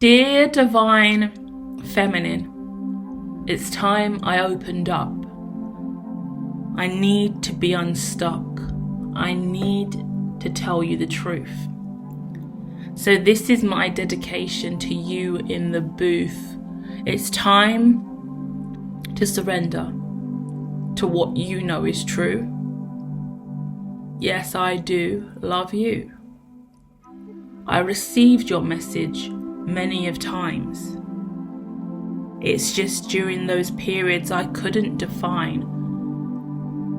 Dear Divine Feminine, it's time I opened up. I need to be unstuck. I need to tell you the truth. So this is my dedication to you in the booth. It's time to surrender to what you know is true. Yes, I do love you. I received your message many of times. It's just during those periods I couldn't define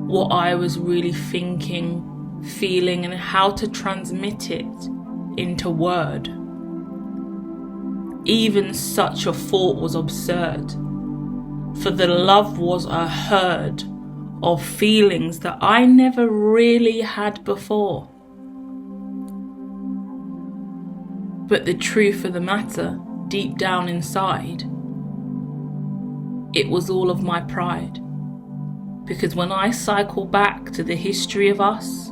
what I was really thinking, feeling, and how to transmit it into word. Even such a thought was absurd, for the love was a herd of feelings that I never really had before. But the truth of the matter, deep down inside, it was all of my pride. Because when I cycle back to the history of us,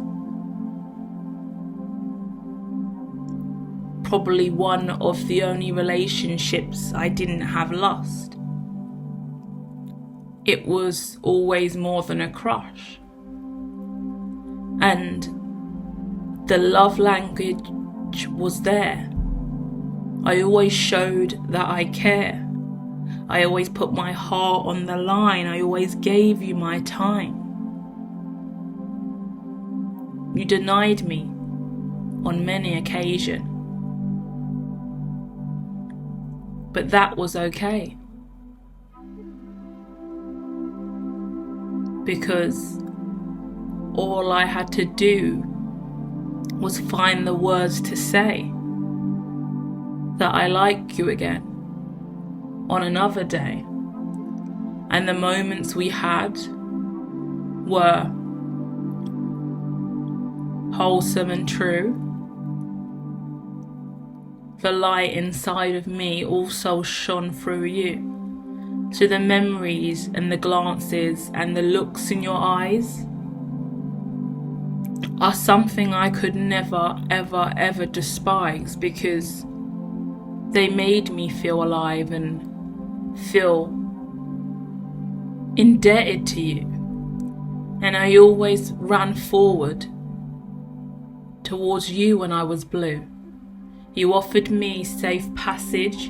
probably one of the only relationships I didn't have lust, it was always more than a crush. And the love language was there. I always showed that I care. I always put my heart on the line. I always gave you my time. You denied me on many occasions. But that was okay. Because all I had to do was find the words to say that I like you again on another day. And the moments we had were wholesome and true. The light inside of me also shone through you. So the memories and the glances and the looks in your eyes are something I could never, ever, ever despise, because they made me feel alive and feel indebted to you. And I always ran forward towards you when I was blue. You offered me safe passage,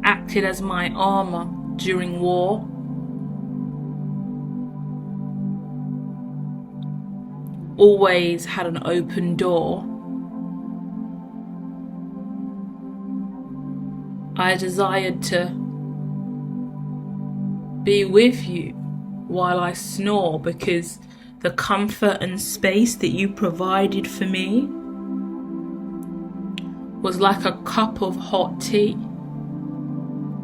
acted as my armor during war. Always had an open door. I desired to be with you while I snore, because the comfort and space that you provided for me was like a cup of hot tea,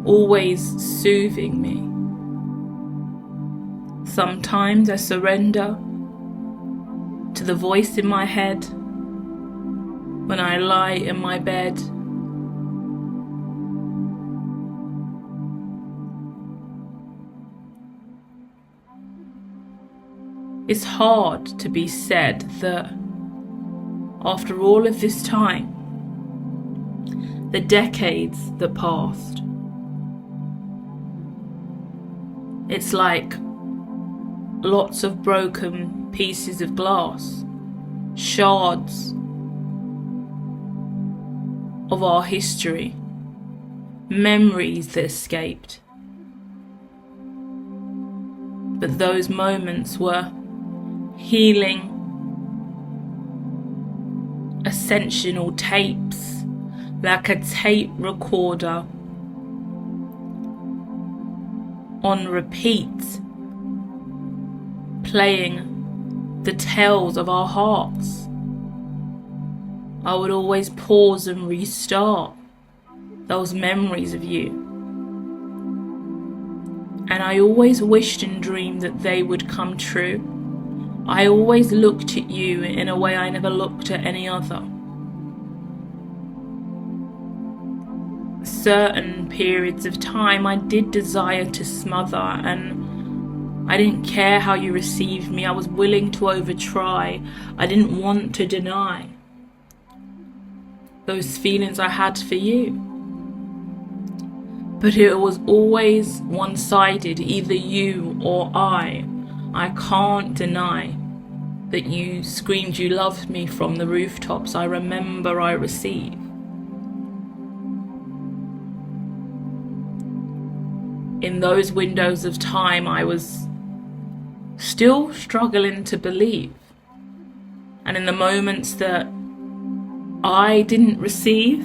always soothing me. Sometimes I surrender to the voice in my head when I lie in my bed. It's hard to be said that after all of this time, the decades that passed, it's like lots of broken pieces of glass, shards of our history, memories that escaped. But those moments were healing, ascensional tapes, like a tape recorder on repeat, playing the tales of our hearts. I would always pause and restart those memories of you. And I always wished and dreamed that they would come true. I always looked at you in a way I never looked at any other. Certain periods of time I did desire to smother, and I didn't care how you received me. I was willing to overtry. I didn't want to deny. those feelings I had for you. But it was always one-sided, either you or I. I can't deny that you screamed you loved me from the rooftops. I remember I received. In those windows of time, I was still struggling to believe. And in the moments that I didn't receive,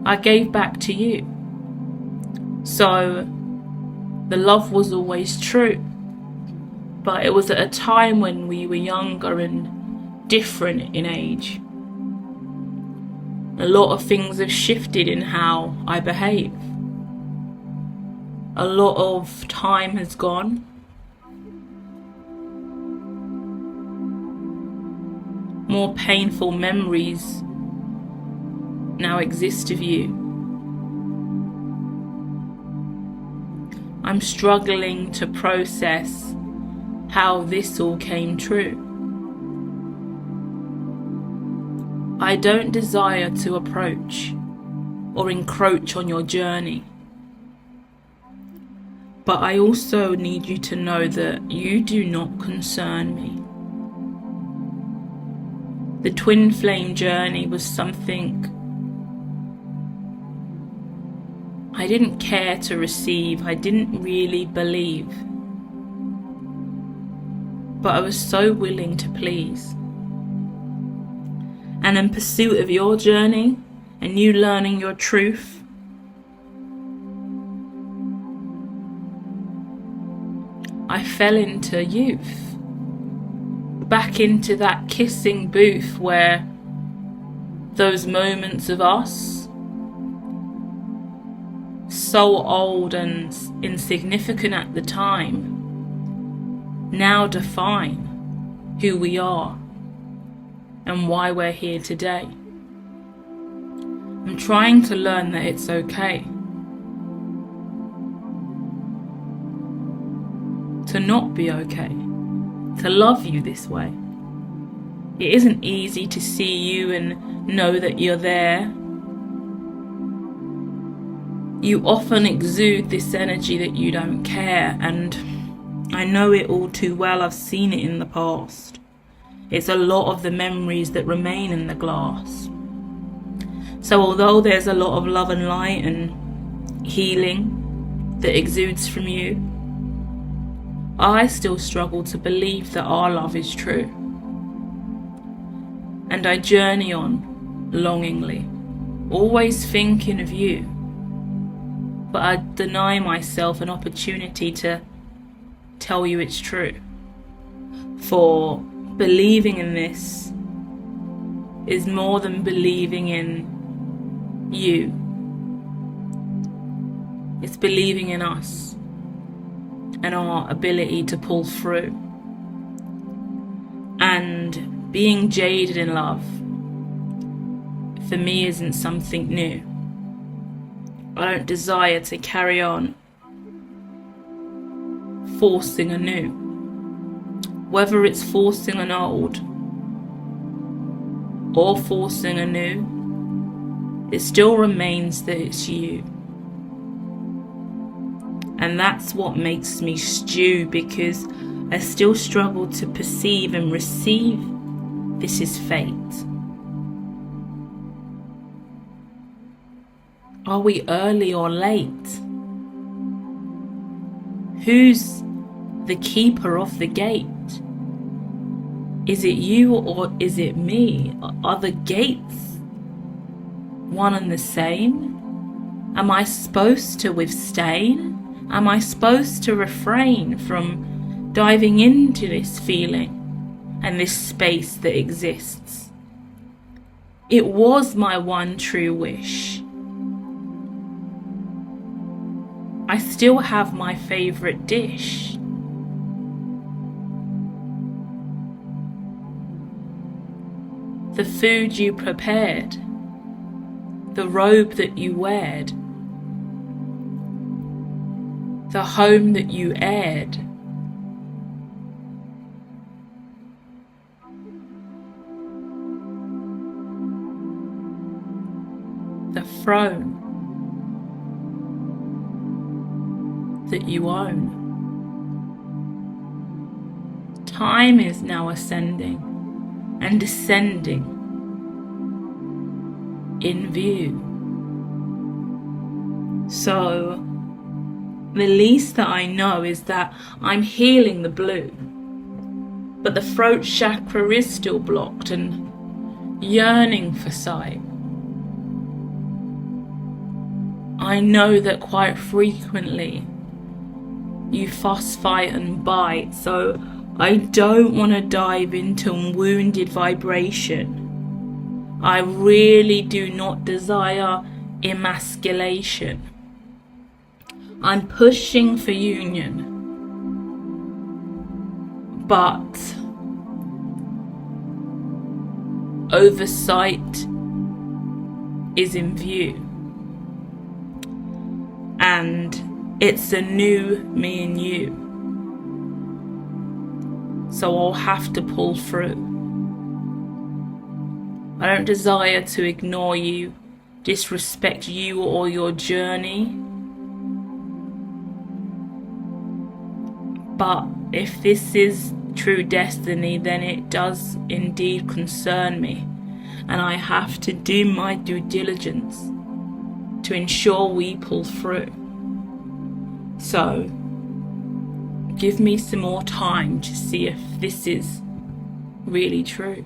I gave back to you. So the love was always true. But it was at a time when we were younger and different in age. A lot of things have shifted in how I behave. A lot of time has gone. More painful memories now exist of you. I'm struggling to process how this all came true. I don't desire to approach or encroach on your journey. But I also need you to know that you do not concern me. The twin flame journey was something I didn't care to receive. I didn't really believe. But I was so willing to please. And in pursuit of your journey and you learning your truth, I fell into youth, back into that kissing booth where those moments of us, so old and insignificant at the time, now define who we are and why we're here today. I'm trying to learn that it's okay to not be okay, to love you this way. It isn't easy to see you and know that you're there. You often exude this energy that you don't care, and I know it all too well. I've seen it in the past. It's a lot of the memories that remain in the glass. So although there's a lot of love and light and healing that exudes from you, I still struggle to believe that our love is true. And I journey on longingly, always thinking of you. But I deny myself an opportunity to tell you it's true. For believing in this is more than believing in you. It's believing in us and our ability to pull through. And being jaded in love, for me, isn't something new. I don't desire to carry on forcing anew. Whether it's forcing an old or forcing anew, it still remains that it's you. And that's what makes me stew, because I still struggle to perceive and receive this is fate. Are we early or late? Who's the keeper of the gate? Is it you or is it me? Are the gates one and the same? Am I supposed to withstand? Am I supposed to refrain from diving into this feeling and this space that exists? It was my one true wish. I still have my favourite dish. The food you prepared, the robe that you weared, the home that you aired. throne that you own. Time is now ascending and descending in view. So the least that I know is that I'm healing the blue, but the throat chakra is still blocked and yearning for sight. I know that quite frequently you fuss, fight and bite, so I don't want to dive into wounded vibration. I really do not desire emasculation. I'm pushing for union, but oversight is in view, and it's a new me and you. So I'll have to pull through. I don't desire to ignore you, disrespect you or your journey. But if this is true destiny, then it does indeed concern me. And I have to do my due diligence to ensure we pull through. So give me some more time to see if this is really true.